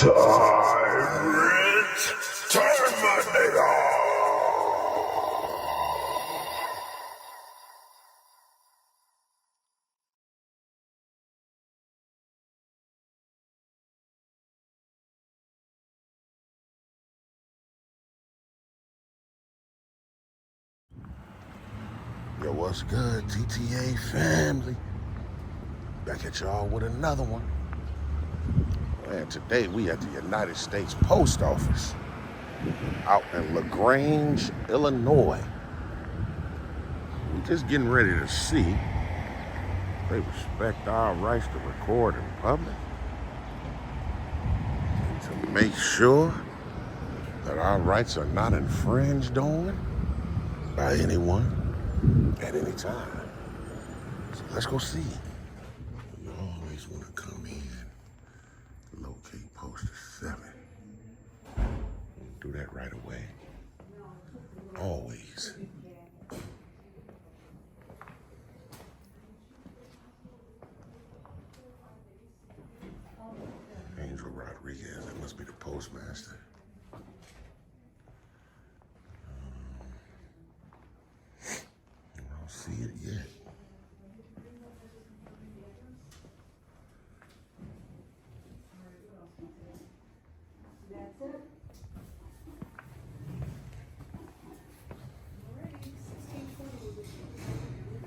Tyrant Terminator! Yo, what's good, TTA family? Back at y'all with another one. And today we at the United States Post Office out in Grange, Illinois. We just getting ready to see if they respect our rights to record in public and to make sure that our rights are not infringed on by anyone at any time. So let's go see. You always want to come in, locate poster 7. Do that right away. Always. Angel Rodriguez, that must be the postmaster. I don't see it yet.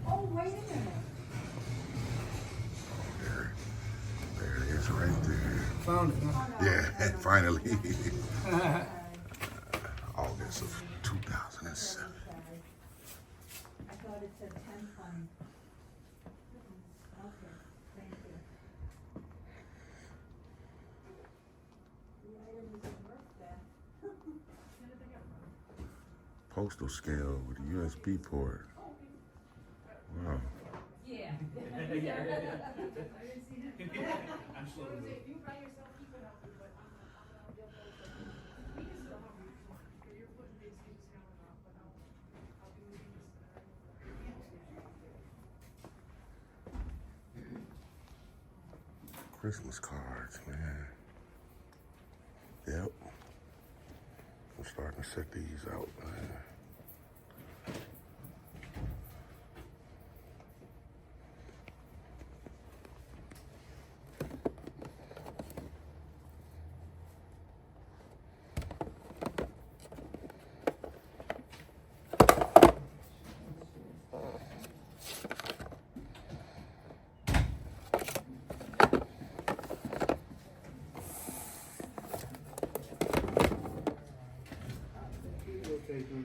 Oh, wait a minute. There it is right there. Found it, huh? Yeah, finally. August of 2007. I thought it said 1020. Okay, thank you. The item is in work then. Postal scale with a USB port. Wow. Yeah. I'm slow to move. Christmas cards, man. Yep. I'm starting to set these out, man.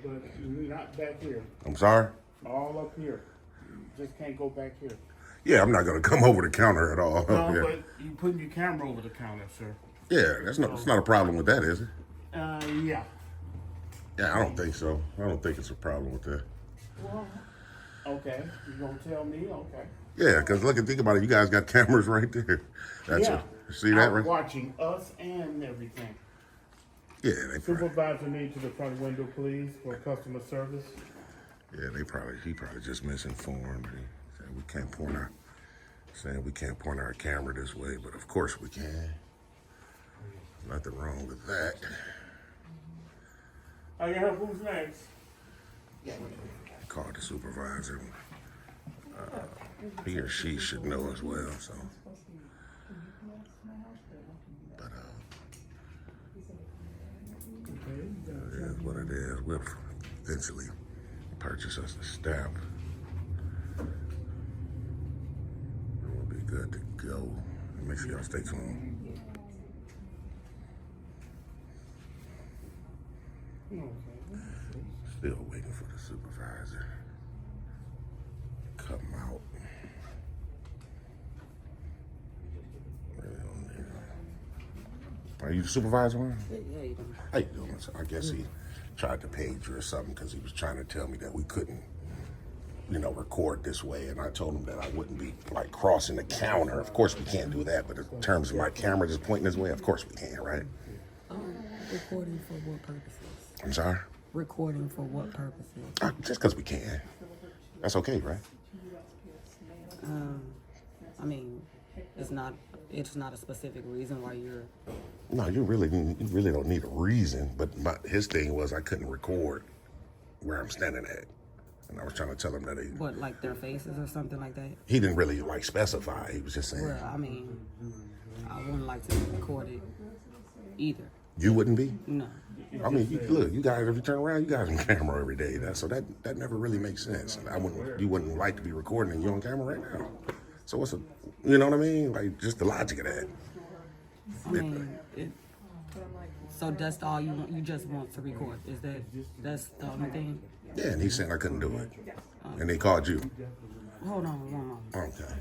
But not back here. I'm sorry? All up here. Just can't go back here. Yeah, I'm not gonna come over the counter at all. No, Yeah. but you putting your camera over the counter, sir. Yeah, it's not a problem with that, is it? Yeah. Yeah, I don't think so. I don't think it's a problem with that. Well, okay. You gonna tell me? Okay. Yeah, because think about it. You guys got cameras right there. That's Yeah. see that Out right? watching us and everything. Yeah, they probably. Supervisor me to the front window, please, for customer service. Yeah, he probably just misinformed. He said we can't point our camera this way, but of course we can. Nothing wrong with that. I can help. Who's next? Called the supervisor. He or she should know as well. So, but it is what it is. We'll eventually purchase us a stamp. We'll be good to go. Make sure y'all stay tuned. Still waiting for the supervisor to come out. Are you the supervisor, man? Yeah, you doing? How you doing? So I guess he tried to page you or something because he was trying to tell me that we couldn't, record this way. And I told him that I wouldn't be like crossing the counter. Of course we can't do that, but in terms of my camera just pointing this way, of course we can, right? Recording for what purposes? I'm sorry? Recording for what purposes? Just because we can. That's okay, right? I mean, it's not It's not a specific reason why you're. No, you really don't need a reason. But his thing was I couldn't record where I'm standing at, and I was trying to tell him that What, like their faces or something like that? he didn't really like specify. He was just saying. Well, I mean, I wouldn't like to record it either. You wouldn't be? No. I mean, look, you guys, if you turn around, you guys on camera every day. So that never really makes sense. And you wouldn't like to be recording and you're on camera right now. So what's you know what I mean? Like, just the logic of that. I mean, so that's all you want? You just want to record? That's the only thing? Yeah, and he's saying I couldn't do it. And they called you. Hold on one moment. Okay.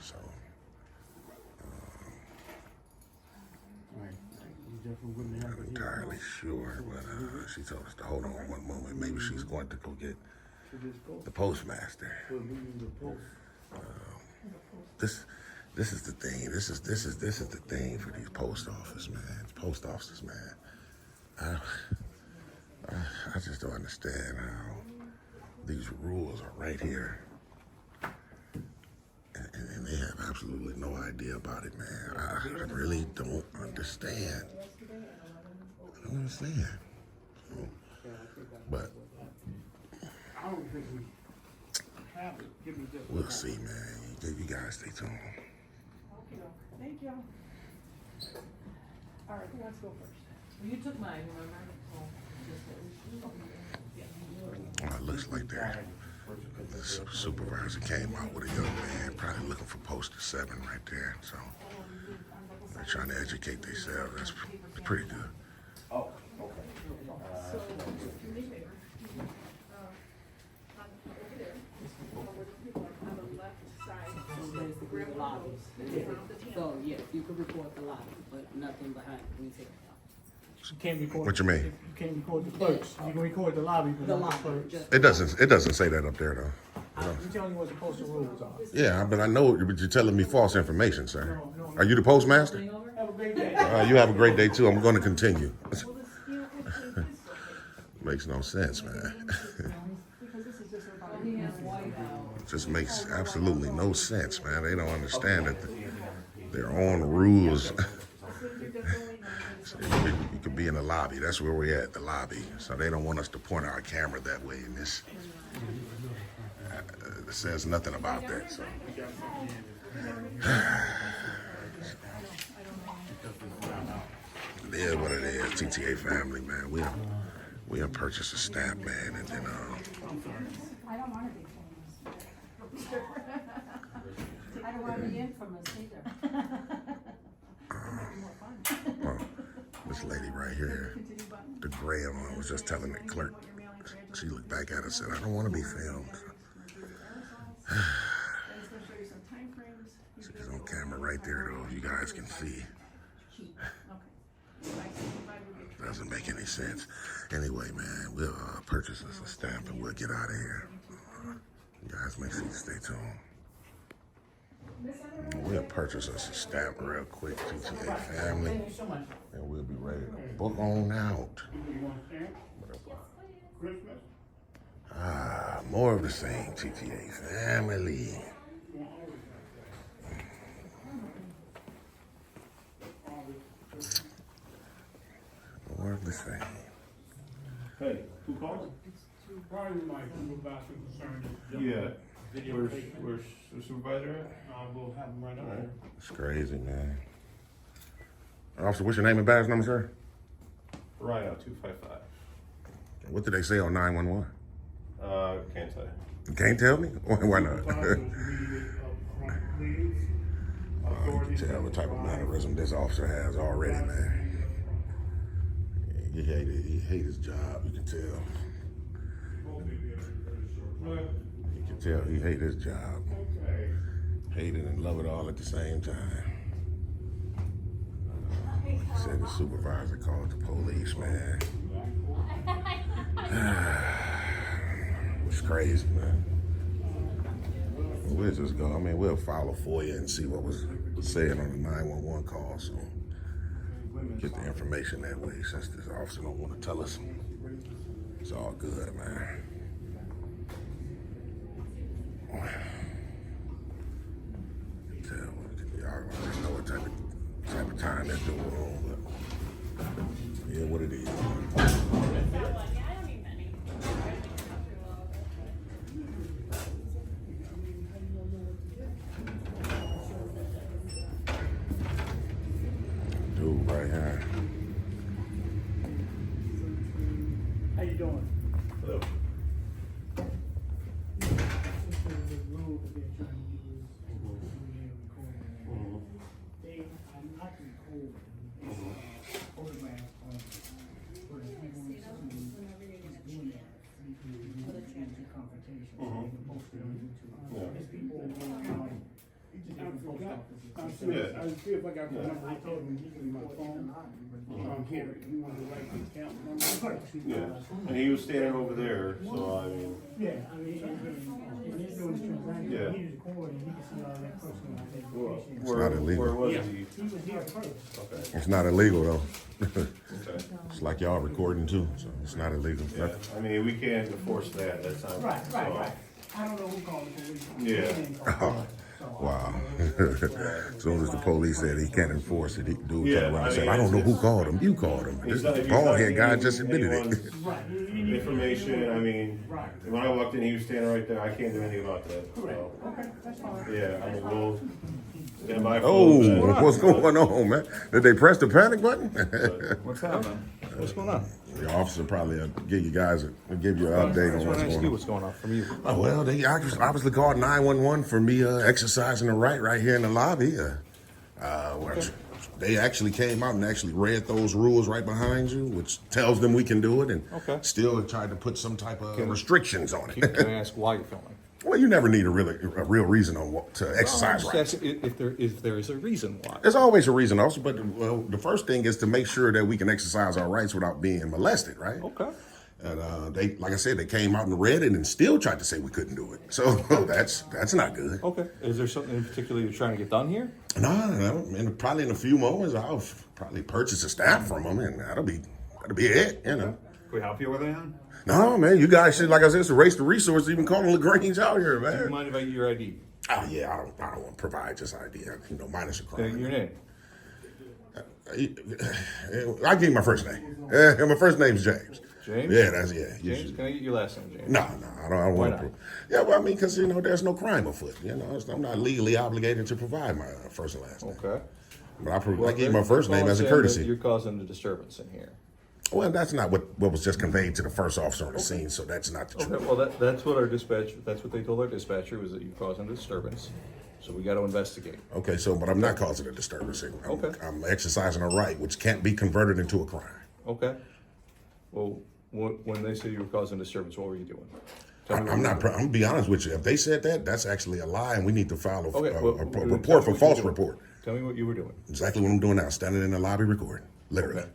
So, not entirely sure, but she told us to hold on one moment. Maybe she's going to go get the postmaster. This is the thing. This is the thing for these post office, man. Post offices, man. I just don't understand how these rules are right here, and they have absolutely no idea about it, man. I really don't understand. I don't understand. But I don't think we have it. Give me just. we'll see, man. You guys stay tuned. Thank you. All right, who wants to go first? You took mine, remember? Well, it looks like the supervisor came out with a young man, probably looking for poster 7 right there. So they're trying to educate themselves. That's pretty good. Oh, okay. So, do me a favor. Over there, where the people are on the left side, grab one of those, around the table. So, yes, you could record the lobby, but nothing behind the retail. You can't record. What you mean? You can't record the clerks. You can record the lobby, but The not the lobby. clerks. It doesn't say that up there though. I'm telling you what the postal rules are. Yeah, but I know, but you're telling me false information, sir. Are you the postmaster? Have a great day. You have a great day too. I'm going to continue. Makes no sense, man. Because this is just about. It just makes absolutely no sense, man. They don't understand that their own rules. So you could be in the lobby. That's where we're at, the lobby. So they don't want us to point our camera that way. And this says nothing about that. So. It is what it is. TTA family, man. We have purchased a stamp, man, and then I don't want to be famous. I don't want to be infamous either. well, this lady right here, the gray one, was just telling the clerk. She looked back at us and said, "I don't want to be filmed." She's on camera right there, though. You guys can see. Doesn't make any sense. Anyway, man, we'll purchase us a stamp and we'll get out of here. You guys make sure you stay tuned. We'll purchase us a stamp real quick, TTA family, Thank you so much. and we'll be ready to book on out. You want a stamp? Christmas? More of the same, TTA family. More of the same. Hey, who called? Probably my legal bathroom concern. Yeah. Video Where's, taken. where's the supervisor at? We'll have them right up there. It's crazy, man. Officer, what's your name and badge number, sir? Rhino 255. What did they say on 911? Can't tell you. You can't tell me? Why not? You can tell the type of mannerism this officer has already, man. He hate his job, you can tell. You can tell he hate his job. Hate it and love it all at the same time. He said the supervisor called the police, man. It's crazy, man. We'll just go. I mean, we'll file a FOIA and see what was said on the 911 call. So get the information that way. Since this officer don't want to tell us, it's all good, man. behind that door on, but yeah, what it is. Dude, right here. How you doing? Hello. They, I'm not recording. It's photograph on, but if we want to, he's doing that. We can change the confrontation, so we can post it on YouTube. There's people going around, different post offices. Yeah. I'll see if I got the number. I told him using my phone. Here, you want to write the account number? Yeah, and he was standing over there, so I mean, Yeah, I mean, and he's doing his transaction, Yeah. he's recording, he can see all that personal identification. It's not illegal. where was Yeah, he? he was here first. Okay, It's not illegal though. okay. It's like y'all recording too, so it's not illegal. Yeah, I mean, we can't enforce that, that's not. Right. so- I don't know who called the police. Yeah. He didn't call the police. Wow. As soon as the police said he can't enforce it, he dude Yeah, turned around and I said, mean, I don't know it's- who called him. You called him. This He's not- he's bald not head guy giving just admitted it. anyone's Right. Information, I mean, Right. when I walked in, he was standing right there, I can't do anything about that, Correct, so. okay, that's fine. Yeah, I mean, we'll stand by for a little bit. Oh, what's going on, man? Did they press the panic button? What's happening? What's going on? The officer probably give you guys give you an update on I what's ask going you on. what's going on from you. Oh, well, they obviously called 911 for me exercising the right here in the lobby. They actually came out and actually read those rules right behind you, which tells them we can do it, and Okay. still tried to put some type of restrictions on Can it. I ask why you're filming? Well, you never need a real reason on what to exercise I'm rights. just asking if there is a reason why. There's always a reason, also, but well, the first thing is to make sure that we can exercise our rights without being molested, right? Okay. And they, like I said, they came out and read it and still tried to say we couldn't do it. So that's not good. Okay. Is there something in particular you're trying to get done here? No, and probably in a few moments I'll probably purchase a staff from them, and that'll be it, you know. Can we help you with anything? No, man, you guys should, like I said, it's a race to resources. Even calling Grange out here, Do you man. mind if I get your ID? Oh yeah, I don't want to provide just ID, minus a crime. Your name? I give you my first name. My first name's James. James? Yeah. You James, should- can I get your last name, James? No, I don't Why want not? to. Yeah, well, I mean, because there's no crime afoot. I'm not legally obligated to provide my first and last name. Okay. But I Well, give you my first name as a they're saying that courtesy. You're causing a disturbance in here. Well, that's not what was just conveyed to the first officer on the scene, so that's not the Okay, truth. well, that's what that's what they told our dispatcher, was that you're causing a disturbance. So we got to investigate. Okay, but I'm not causing a disturbance. Okay. I'm exercising a right which can't be converted into a crime. Okay. Well, when they said you were causing disturbance, what were you doing? Tell me what I'm you not. were doing. I'm gonna be honest with you. If they said that, that's actually a lie, and we need to file a Okay, well, report tell for me what false you were doing. report. Tell me what you were doing. Exactly what I'm doing now, standing in the lobby recording, literally. Okay.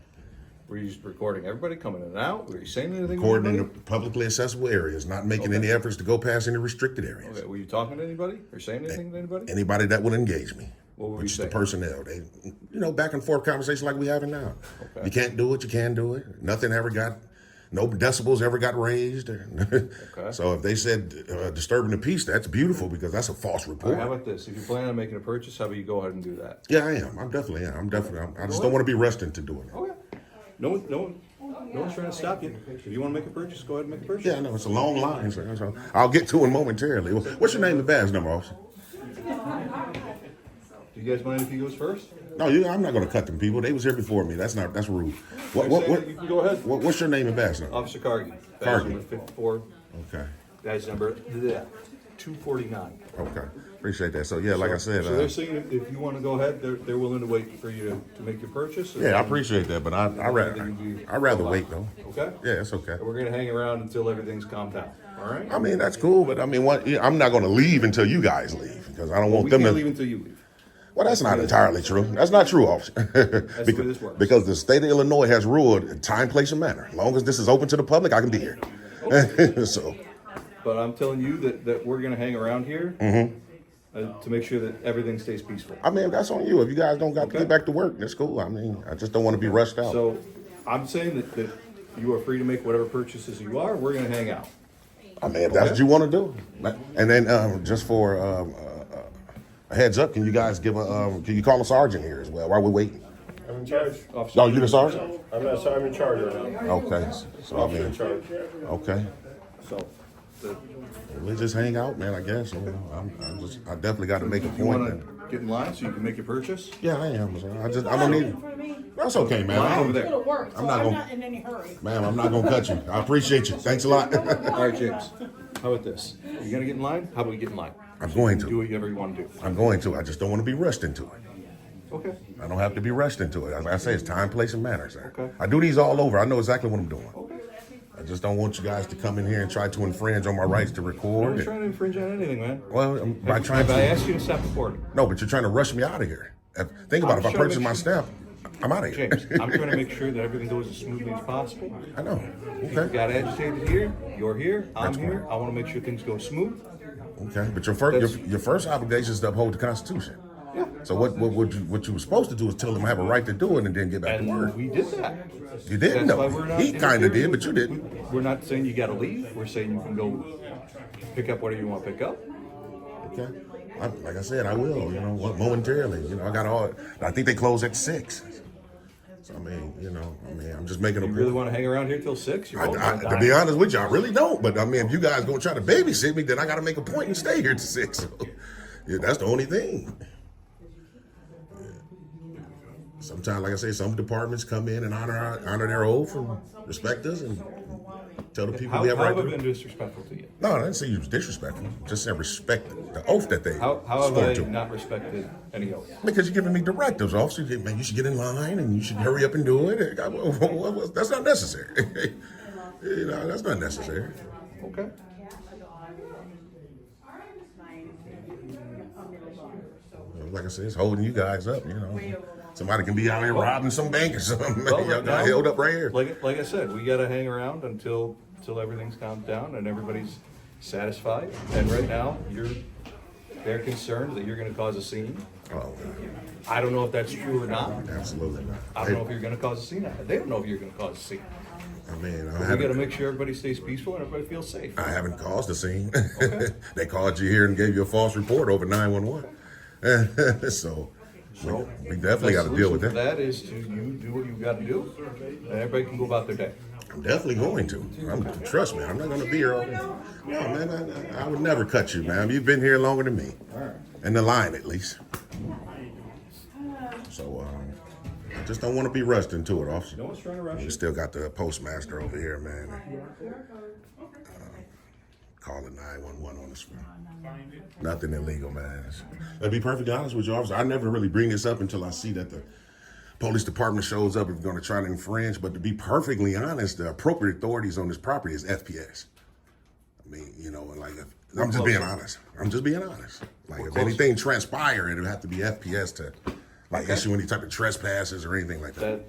Were you just recording everybody coming in and out? Were you saying anything? to Recording in the anybody? publicly accessible areas, not making any efforts to go past any restricted areas. Okay. Were you talking to anybody or saying anything to anybody? Anybody that would engage me, What were you which is the saying? personnel, they, back and forth conversation like we having now. Okay. You can't do it, you can do it. No decibels ever got raised. So if they said disturbing the peace, that's beautiful because that's a false All report. right, how about this? If you plan on making a purchase, how about you go ahead and do that? Yeah, I am. I just don't want to be rushed into doing it. Okay. No one's trying to stop you. If you want to make a purchase, go ahead and make a purchase. Yeah, I know it's a long line, so I'll get to it momentarily. What's your name and badge number, officer? Do you guys mind if he goes first? No, I'm not going to cut them people. They was here before me. That's rude. You can go ahead. What's your name and badge number? Officer Cargi. Badge Cargi. number 54. Okay, Badge number 249. okay, appreciate that. So yeah, like I said, So they're saying if you want to go ahead, they're willing to wait for you to make your purchase. yeah, I appreciate that, but I'd rather wait though. Okay? Yeah, it's okay. And we're going to hang around until everything's calmed down. All right? I mean, that's cool, but I mean, I'm not going to leave until you guys leave because I don't want We them can't to leave until you leave. Well, that's not entirely true. That's not true, officer. the way this works. Because the state of Illinois has ruled time, place, and manner. As long as this is open to the public, I can be here. So, But I'm telling you that we're going to hang around here to make sure that everything stays peaceful. I mean, that's on you. If you guys don't got to Okay. get back to work, that's cool. I mean, I just don't want to be rushed out. So I'm saying that you are free to make whatever purchases you are. We're going to hang out. I mean, if that's what you want to do. And then just for a heads up, can you guys can you call a sergeant here as well while we're waiting? in charge. Officer. Oh, you the sergeant? I'm in charge right now. Okay. So I Officer in mean, charge. okay. So, We just hang out, man. I guess. You know, I definitely got to make a you point. want And, to get in line so you can make your purchase? yeah, I am. I don't need. That's okay, man. Line over there. Work, so I'm not I'm gonna- not in any hurry. Ma'am, I'm not gonna cut you. I appreciate you. Thanks a lot. All right, James. How about this? You gonna get in line? How about we get in line? I'm going Do to. whatever you want to do. I'm going to. I just don't want to be rushed into it. Okay. I don't have to be rushed into it. As I say, it's time, place, and manner, sir. Okay. I do these all over. I know exactly what I'm doing. I just don't want you guys to come in here and try to infringe on my rights to I'm record. not trying to infringe on anything, man. Well, by trying Have I to. asked you to stop recording? No, but you're trying to rush me out of here. Think about it. If I I'm trying to purchase make my sure- stamp, I'm out of here. James, I'm trying to make sure that everything goes as smoothly as possible. I know. If you Okay. got agitated here, you're here, I'm That's here. fine. I want to make sure things go smooth. Okay. But your first obligation is to uphold the Constitution. Yeah. So what you were supposed to do is tell them I have a right to do it and then get back to work. And we did that. You didn't That's know. why we're not He kind of did, interfering but you with- didn't. We're not saying you got to leave. We're saying you can go pick up whatever you want to pick up. Okay. Like I said, I will. You know, momentarily. You know, I got all. I think they close at 6. So I mean, I'm just making a You point. really want to hang around here till 6? You're both gonna To die. be honest with you, I really don't. But I mean, if you guys gonna try to babysit me, then I got to make a point and stay here to 6. So, yeah, that's the only thing. Yeah. Sometimes, like I say, some departments come in and honor their oath and respect us and tell the people How we have have right I to. been disrespectful to you? No, I didn't say you was disrespectful. Just said respect the oath that they How have swore I to. not respected any oath? Because you're giving me directives, officer. Man, you should get in line and you should hurry up and do it. That's not necessary. That's not necessary. Okay. Like I said, it's holding you guys up. Somebody can be out here robbing some bank or something. Well, Y'all got now- held up right here. Like I said, we got to hang around until everything's calmed down and everybody's satisfied. And right now, they're concerned that you're going to cause a scene. Oh, I don't know if that's true or not. absolutely not. I don't know if you're going to cause a scene. They don't know if you're going to cause a scene. I mean, We got to make sure everybody stays peaceful and everybody feels safe. I haven't caused a scene. Okay. They called you here and gave you a false report over 911. So we definitely got to deal with The solution for that. that is to you do what you got to do, and everybody can go about their day. I'm definitely going to. Trust me, I'm not going to be here all day. No, man, I would never cut you, man. You've been here longer than me. In the line, at least. So, I just don't want to be rushed into it, officer. No one's trying to rush We you. still got the postmaster over here, man. Calling 911 on the screen. Nothing illegal, man. To be perfectly honest with you, officer, I never really bring this up until I see that the police department shows up and going to try to infringe. But to be perfectly honest, the appropriate authorities on this property is FPS. I mean, I'm just being honest. Like, if anything transpire, it'll have to be FPS to, issue any type of trespasses or anything like that.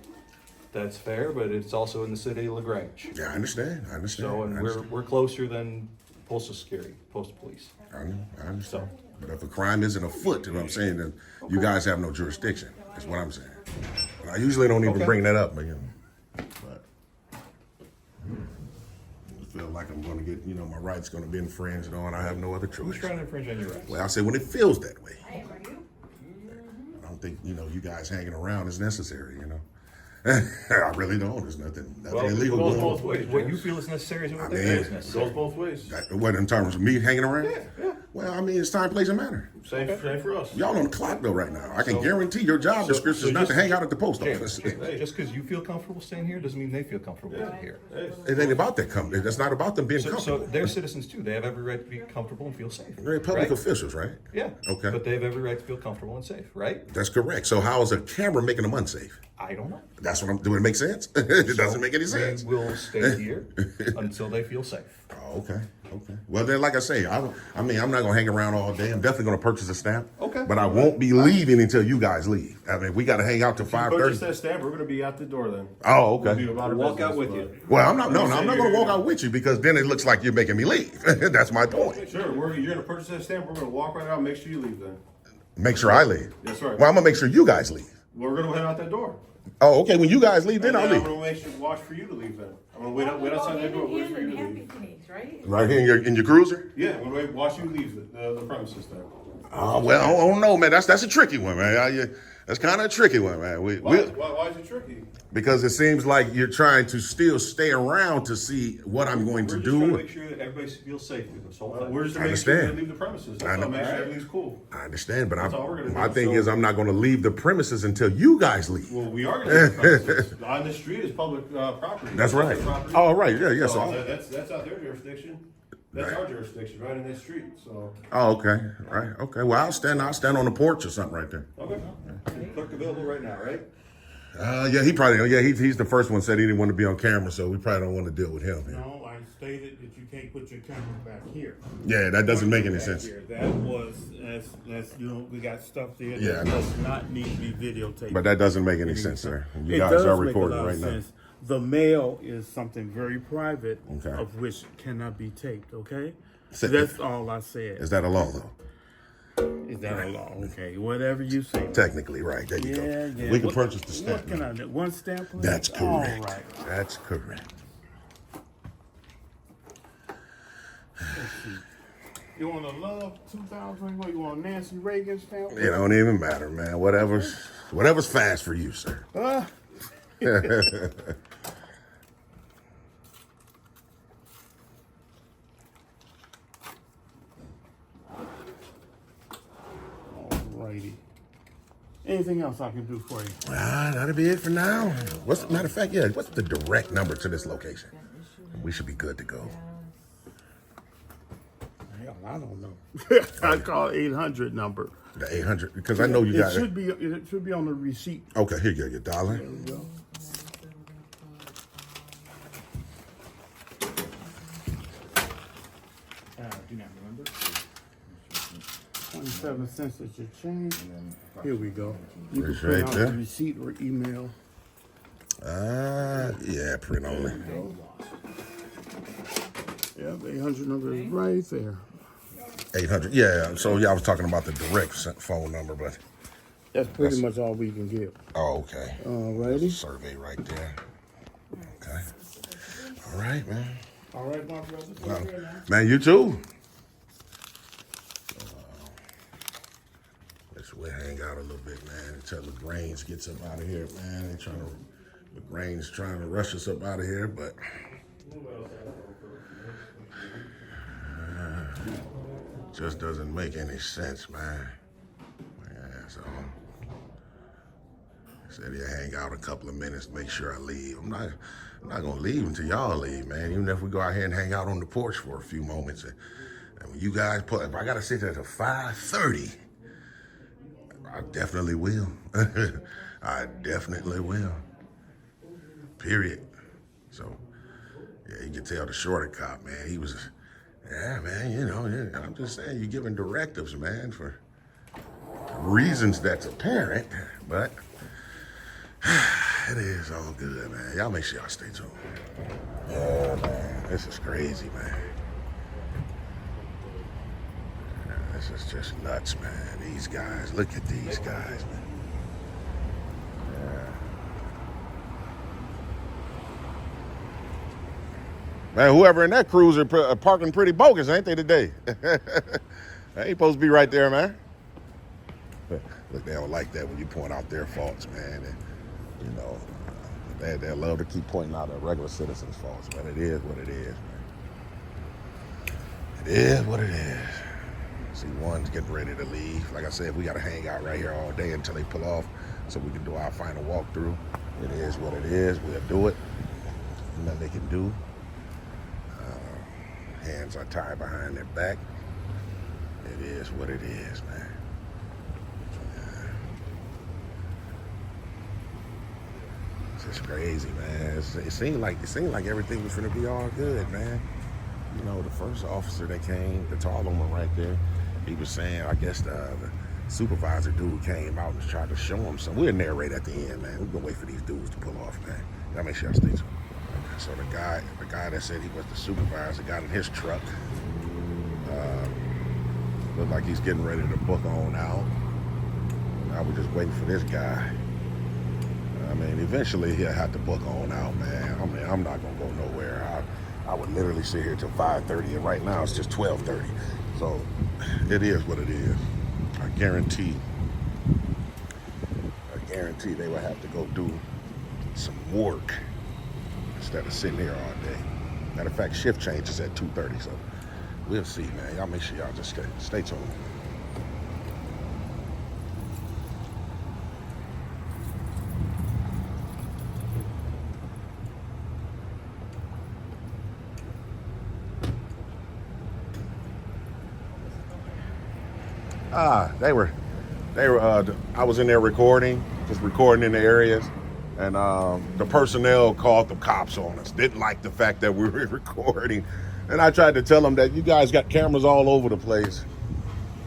That's fair, but it's also in the city of LaGrange. Yeah, I understand. So, and I understand. we're closer than postal security, postal police. I understand. But if a crime isn't afoot, what I'm saying, then you guys have no jurisdiction. That's what I'm saying. And I usually don't even Okay. bring that up, but I feel like I'm going to get, my rights going to be infringed on. I have no other Who's choice. trying to infringe on your rights? Well, I say when it feels that way. I don't think, you guys hanging around is necessary, I really don't. There's nothing illegal goes going both on. ways. What you feel is necessary is what they mean, feel is Goes necessary. both ways. What, in terms of me hanging around? Yeah. Well, I mean, it's time, place, and manner. Same for us. Y'all on the clock though right now. I can guarantee your job so description is not to just- hang out at the post James, office. just because you feel comfortable staying here doesn't mean they feel comfortable here. It ain't about that company. That's not about them being So comfortable. they're citizens too. They have every right to be comfortable and feel safe. They're public right? officials, right? Yeah. Okay. But they have every right to feel comfortable and safe, right? That's correct. So how is a camera making them unsafe? I don't know. That's what I'm doing. It make sense? It doesn't make any sense. They will stay here until they feel safe. Oh, okay. Well, then, like I say, I'm not gonna hang around all day. I'm definitely gonna purchase a stamp. Okay. But I won't be leaving until you guys leave. I mean, we got to hang out till Purchase 5:30. that stamp. We're gonna be out the door then. Oh, We'll okay. do a lot of Walk out business, with but- you. Well, I'm not going to walk out with you because then it looks like you're making me leave. That's my point. Sure, you're gonna purchase that stamp. We're gonna walk right out. Make sure you leave then. Make sure I leave. That's right. Well, I'm gonna make sure you guys leave. We're gonna head out that door. Oh, okay. When you guys leave, then And I'll then leave. I'm gonna make sure watch for you to leave then. I'm gonna wait outside that door. Wait for you to leave. Right here in your cruiser. Yeah, I'm gonna watch you leave the premises then. Oh well, I don't know, man. That's a tricky one, man. That's kind of a tricky one, man. Why is it tricky? Because it seems like you're trying to still stay around to see what I'm going to We're just trying to do. make sure that everybody feels safe through this whole thing. We're just I making sure understand. they leave the premises. That's all. Make sure everything's cool. I understand, but That's all we're gonna my do. thing So- is I'm not going to leave the premises until you guys leave. Well, we are going to leave the premises. On the street is public property. That's right. Property. Oh, right. Yeah. So So, that's out their jurisdiction. That's Right. our jurisdiction, right in that street. So oh, okay. Right. Okay. Well, I'll stand on the porch or something right there. okay. Clerk available right now, right? Yeah, he probably. Yeah, he's the first one said he didn't want to be on camera, so we probably don't want to deal with him. Yeah, No, I stated that you can't put your camera back here. yeah, that doesn't make any Back sense. here. That was, that's, we got stuff there Yeah, I that know. does not need to be videotaped. But that doesn't make any sense, sir. You It guys does are make a recording lot right of now. sense. The mail is something very private, Okay. of which cannot be taped, okay? So- That's all I said. Is that a law, though? Is that a law? Okay, whatever you say. Technically, right. There you Yeah, go. yeah. We can What- purchase the stamp. What can I do? One stamp, please? That's correct. All right. That's correct. You want a Love 2021? You want a Nancy Reagan stamp? It don't even matter, man. Whatever's fast for you, sir. Alrighty. Anything else I can do for you? That'll be it for now. Matter of fact, yeah. What's the direct number to this location? We should be good to go. Hell, I don't know. I call 800 number. The 800, because I know you got it. It should be on the receipt. Okay, here you go, your dollar. There we go. Do not remember. 27 cents is your change. Here we go. You can It's print right out there. the receipt or email. Yeah, print only. Yep, 800 number is right there. 800. Yeah, so yeah, I was talking about the direct phone number, but That's pretty much all we can give. oh, okay. Alrighty. Survey right there. Okay. All right, man. All right, my brother. Well, Take care now. man, you too. We'll hang out a little bit, man, until the Grange gets up out of here, man. The Grange trying to rush us up out of here, but just doesn't make any sense, man. Yeah, so I said he'll hang out a couple of minutes, make sure I leave. I'm not gonna leave until y'all leave, man. Even if we go out here and hang out on the porch for a few moments, and when you guys if I gotta sit there till 5:30. I definitely will. I definitely will. Period. So, yeah, you can tell the shorter cop, man, he was, yeah, man, yeah, I'm just saying, you're giving directives, man, for reasons that's apparent, but it is all good, man. Y'all make sure y'all stay tuned. Yeah, man, this is crazy, man. This is just nuts, man. These guys, look at these guys, man. Yeah. Man, whoever in that cruiser parking pretty bogus, ain't they, today? They ain't supposed to be right there, man. Look, they don't like that when you point out their faults, man. And, they love to keep pointing out a regular citizen's faults, but it is what it is, man. It is what it is. See, one's getting ready to leave. Like I said, we got to hang out right here all day until they pull off so we can do our final walkthrough. It is what it is. We'll do it. Nothing they can do. Hands are tied behind their back. It is what it is, man. It's just crazy, man. It seemed like everything was gonna be all good, man. You know, the first officer that came, the tall one right there, he was saying, I guess the supervisor dude came out and tried to show him something. We'll narrate at the end, man. We're gonna wait for these dudes to pull off, man. Y'all make sure y'all stay tuned. So the guy that said he was the supervisor got in his truck. Looked like he's getting ready to book on out. Now we're just waiting for this guy. I mean, eventually he'll have to book on out, man. I mean, I'm not gonna go nowhere. I would literally sit here till 5:30, and right now it's just 12:30. So it is what it is. I guarantee guarantee they would have to go do some work instead of sitting here all day. Matter of fact, shift changes at 2:30, so we'll see, man. Y'all make sure y'all just stay tuned. I was in there recording, just recording in the areas, and the personnel called the cops on us. Didn't like the fact that we were recording, and I tried to tell them that you guys got cameras all over the place.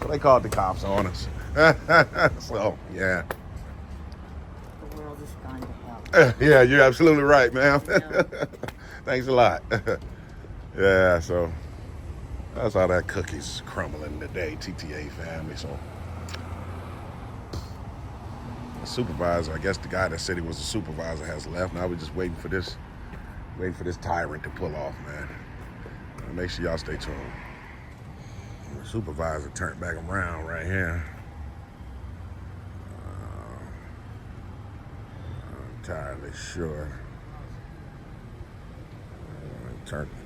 So they called the cops on us. So, yeah. The world is gone to hell. Yeah, you're absolutely right, ma'am. Yeah. Thanks a lot. Yeah, so that's how that cookie's crumbling today, TTA family. So the supervisor, I guess the guy that said he was a supervisor has left. Now we're just waiting for this tyrant to pull off, man. Make sure y'all stay tuned. The supervisor turned back around right here. I'm entirely sure.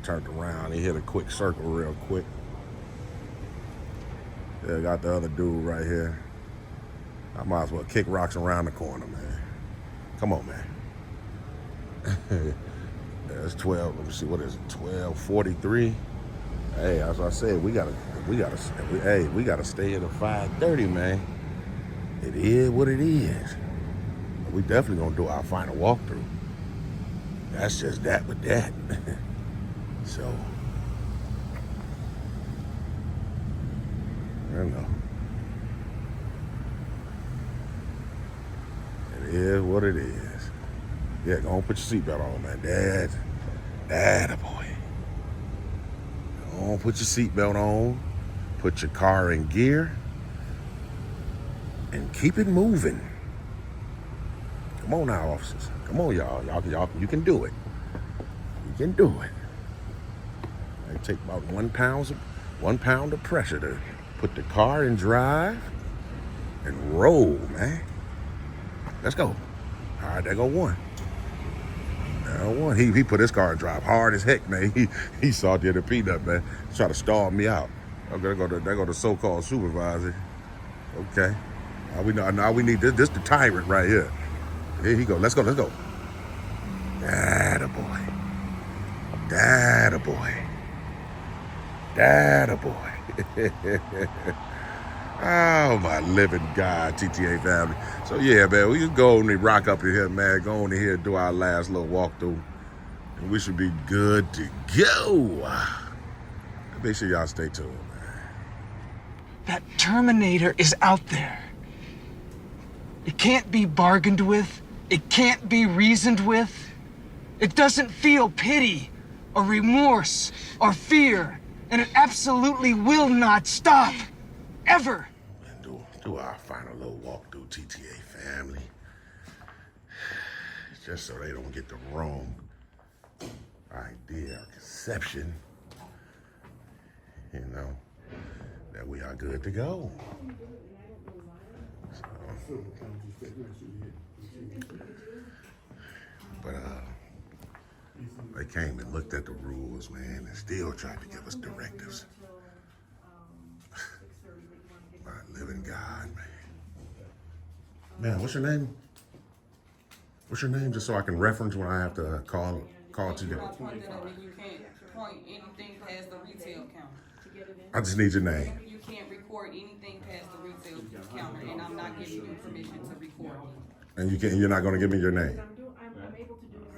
Turned around. He hit a quick circle real quick. Yeah, got the other dude right here. I might as well kick rocks around the corner, man. Come on, man. That's 12. Let me see, what is it? 12:43. Hey, as I said, we gotta stay here at 5:30, man. It is what it is. We definitely gonna do our final walkthrough. That's just that with that. So, I don't know. It is what it is. Yeah, go on, put your seatbelt on, man. Dad, boy. Go on, put your seatbelt on. Put your car in gear. And keep it moving. Come on now, officers. Come on, y'all. Y'all, you can do it. You can do it. It take about 1 pound of pressure to put the car in drive and roll, man. Let's go. All right, there go one. He put his car in drive hard as heck, man. He saw the other peanut, man. Try to stall me out. Okay, there go the so-called supervisor. Okay. Now we need this the tyrant right here. Here he go. Let's go. Attaboy. Oh, my living God, TTA family. So, yeah, man, we just go on and rock up in here, man. Go on in here and do our last little walkthrough. And we should be good to go. Make sure y'all stay tuned, man. That Terminator is out there. It can't be bargained with. It can't be reasoned with. It doesn't feel pity or remorse or fear. And it absolutely will not stop. Ever. And do our final little walkthrough, TTA family. Just so they don't get the wrong idea or conception, that we are good to go. So, but they came and looked at the rules, man, and still tried to give us directives. My living God, man. Man, what's your name? What's your name, just so I can reference when I have to call to you? I pointed out that you can't point anything past the retail counter. I just need your name. You can't record anything past the retail counter, and I'm not giving you permission to record. And you're not going to give me your name? I'm able to do it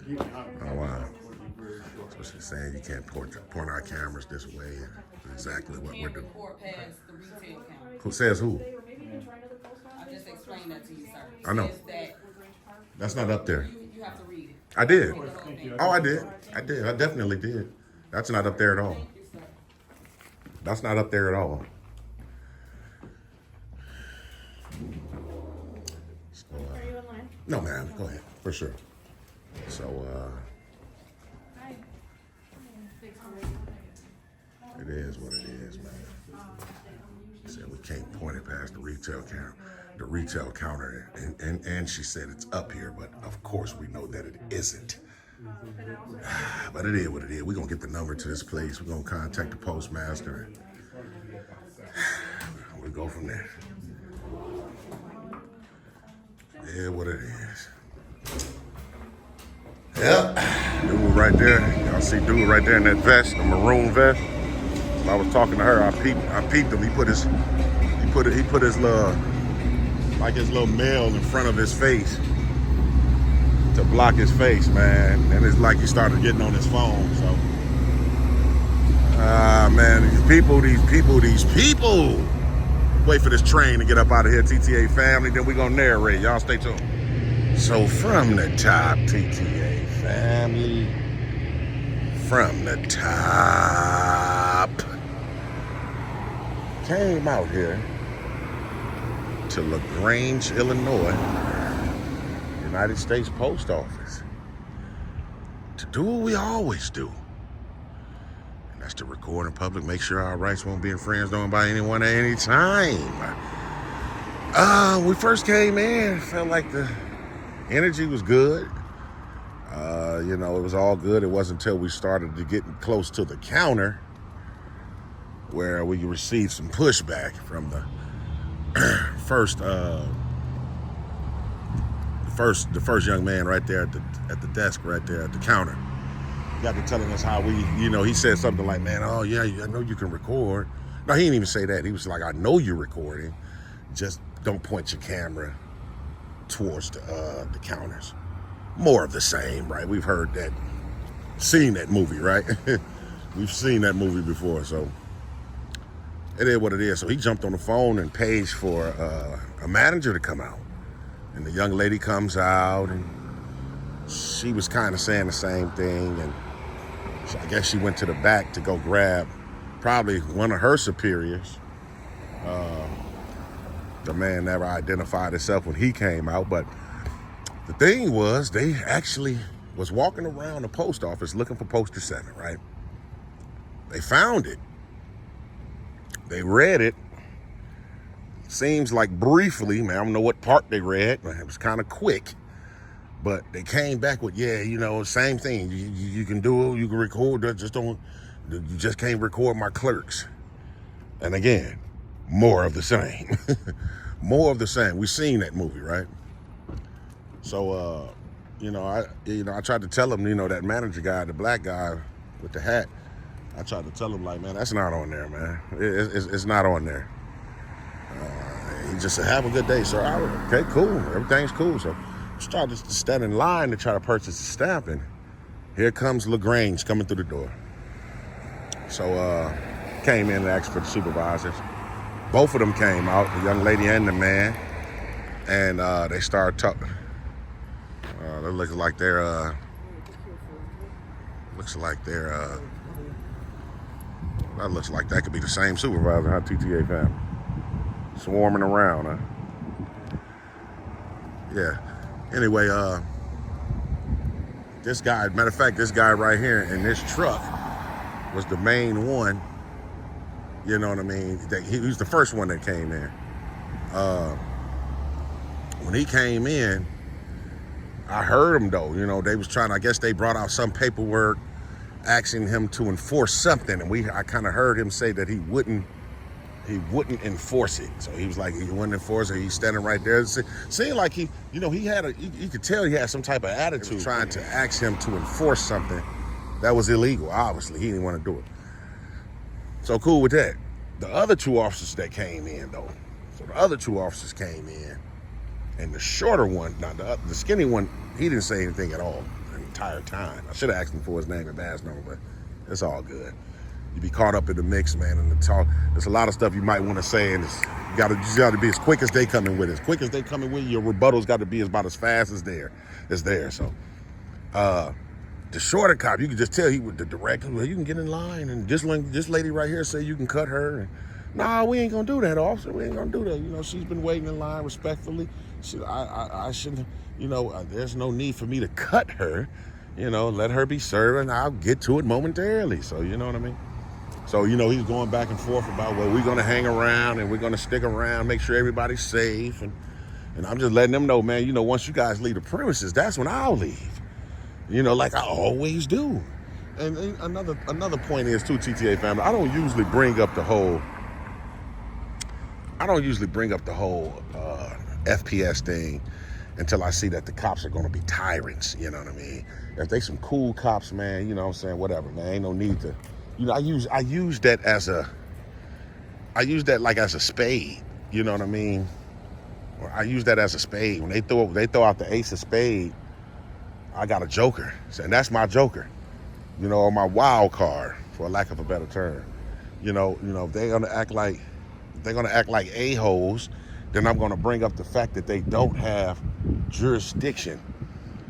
regularly. Oh, wow. So she's saying you can't point our cameras this way. Exactly what we're doing. Record past the retail counter. Who says who? I just explained that to you, sir. I know. It says that That's not up there. you have to read it. I did. Read the whole thing. Oh, I did. I definitely did. That's not up there at all. Thank you, sir. That's not up there at all. So, Are you in line? no, ma'am. Go ahead. For sure. So, Hi. it is what it is, man. Said we can't point it past the retail camera. the retail counter, and she said it's up here, but of course we know that it isn't. But it is what it is. We're gonna get the number to this place. We're gonna contact the postmaster. And we'll go from there. Yeah, what it is. Yep, dude right there. Y'all see dude right there in that vest, the maroon vest. When I was talking to her, I peeped him. He put his little, like his little mail in front of his face to block his face, man. And it's like he started getting on his phone. So, man, these people. Wait for this train to get up out of here, TTA family. Then we gonna narrate. Y'all stay tuned. So from the top, TTA family, from the top, came out here to Grange, Illinois, United States Post Office, to do what we always do. And that's to record in public, make sure our rights won't be infringed on by anyone at any time. We first came in, felt like the energy was good. You know, it was all good. It wasn't until we started to get close to the counter where we received some pushback from the first young man right there at the desk right there at the counter. He got to telling us how he said something like, man, oh yeah, I know you can record. No, he didn't even say that. He was like, I know you're recording. Just don't point your camera towards the counters. More of the same, right? We've heard that, seen that movie, right? We've seen that movie before, so it is what it is. So he jumped on the phone and paged for a manager to come out. And the young lady comes out, and she was kind of saying the same thing. And I guess she went to the back to go grab probably one of her superiors. The man never identified himself when he came out, but the thing was, they actually was walking around the post office looking for poster 7, right? They found it. They read it. Seems like briefly, man, I don't know what part they read. It was kind of quick. But they came back with, yeah, same thing. You can do it, you can record, you just can't record my clerks. And again, more of the same. More of the same. We've seen that movie, right? So, I tried to tell him, that manager guy, the black guy with the hat, I tried to tell him, like, man, that's not on there, man. It's not on there. He just said, have a good day, sir. Okay, cool. Everything's cool. So I started to stand in line to try to purchase the stamp, and here comes Grange coming through the door. So came in and asked for the supervisors. Both of them came out, the young lady and the man, and they started talking. That looks like they're that looks like that could be the same supervisor, huh, TTA family? Swarming around, huh? Yeah. Anyway, this guy, matter of fact, this guy right here in this truck was the main one. You know what I mean? He was the first one that came in. When he came in, I heard him though. They was trying. I guess they brought out some paperwork asking him to enforce something, and I kind of heard him say that he wouldn't enforce it. So he was like, he wouldn't enforce it. He's standing right there. It seemed like you could tell he had some type of attitude, trying to ask him to enforce something that was illegal. Obviously, he didn't want to do it. So cool with that. The other two officers that came in though. So the other two officers came in, and the shorter one, the skinny one, he didn't say anything at all the entire time. I should have asked him for his name and badge number, but it's all good. You be caught up in the mix, man, and the talk. There's a lot of stuff you might want to say, and you gotta be as quick as they coming with it. As quick as they coming with you, your rebuttal's got to be about as fast as it's there. So, the shorter cop, you can just tell he was the director. Well, you can get in line, and this lady right here say you can cut her. And, nah, we ain't gonna do that, officer. We ain't gonna do that. She's been waiting in line respectfully. I shouldn't. There's no need for me to cut her. Let her be served, and I'll get to it momentarily. So you know what I mean. So, he's going back and forth about, well, we're going to hang around and we're going to stick around, make sure everybody's safe. And And I'm just letting them know, man, you know, once you guys leave the premises, that's when I'll leave. You know, like I always do. And another point is too, TTA family, I don't usually bring up the whole FPS thing until I see that the cops are going to be tyrants, you know what I mean? If they some cool cops, man, you know what I'm saying, whatever, man, ain't no need to, you know, I use that like as a spade, you know what I mean? Or I use that as a spade. When they throw out the ace of spade, I got a joker, and that's my joker, you know, or my wild card, for lack of a better term. You know, if they're gonna act like a-holes, then I'm gonna bring up the fact that they don't have jurisdiction,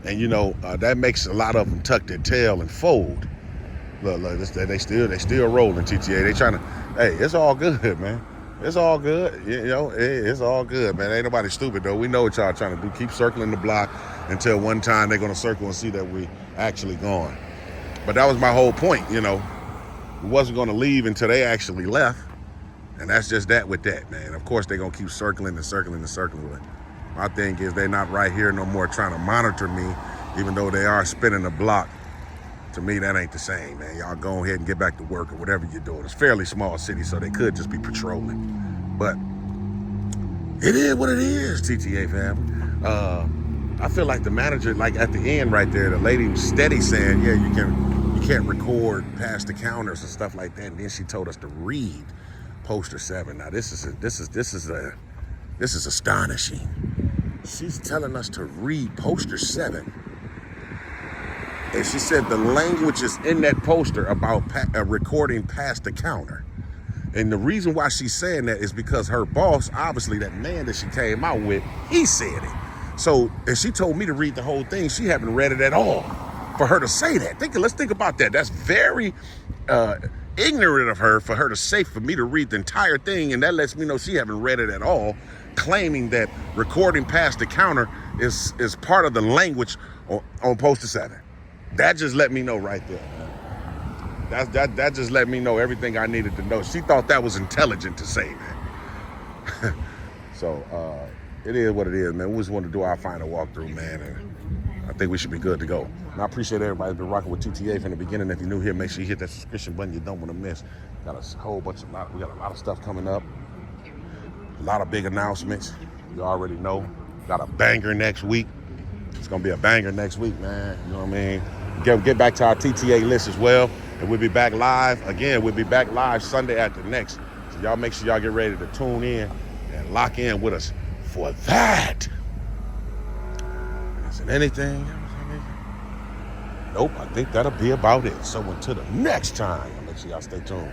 and you know that makes a lot of them tuck their tail and fold. Look, they still rolling, TTA. They trying to, hey, it's all good, man. It's all good, you know. It's all good, man. Ain't nobody stupid though. We know what y'all trying to do. Keep circling the block until one time they're gonna circle and see that we actually gone. But that was my whole point, you know. We wasn't gonna leave until they actually left, and that's just that with that, man. Of course they're gonna keep circling and circling and circling. But my thing is they're not right here no more trying to monitor me, even though they are spinning the block. To me, that ain't the same, man. Y'all go ahead and get back to work or whatever you're doing. It's a fairly small city, so they could just be patrolling. But it is what it is, TTA family. I feel like the manager, like at the end right there, the lady was steady saying, yeah, you can't record past the counters and stuff like that. And then she told us to read poster 7. Now this is astonishing. She's telling us to read poster 7. And she said the language is in that poster about recording past the counter. And the reason why she's saying that is because her boss, obviously that man that she came out with, he said it. So, and she told me to read the whole thing. She haven't read it at all. For her to say that, let's think about that. That's very ignorant of her for her to say for me to read the entire thing, and that lets me know she haven't read it at all, claiming that recording past the counter is part of the language on poster 7. That just let me know right there, man. That just let me know everything I needed to know. She thought that was intelligent to say, man. So it is what it is, man. We just want to do our final walkthrough, man, and I think we should be good to go. And I appreciate everybody who's been rocking with TTA from the beginning. If you're new here, make sure you hit that subscription button. You don't want to miss. We got a lot of stuff coming up. A lot of big announcements. You already know. Got a banger next week. It's gonna be a banger next week, man. You know what I mean? Get back to our TTA list as well. And we'll be back live. Again, we'll be back live Sunday after next. So y'all make sure y'all get ready to tune in and lock in with us for that. Is it anything else? Nope, I think that'll be about it. So until the next time, make sure y'all stay tuned.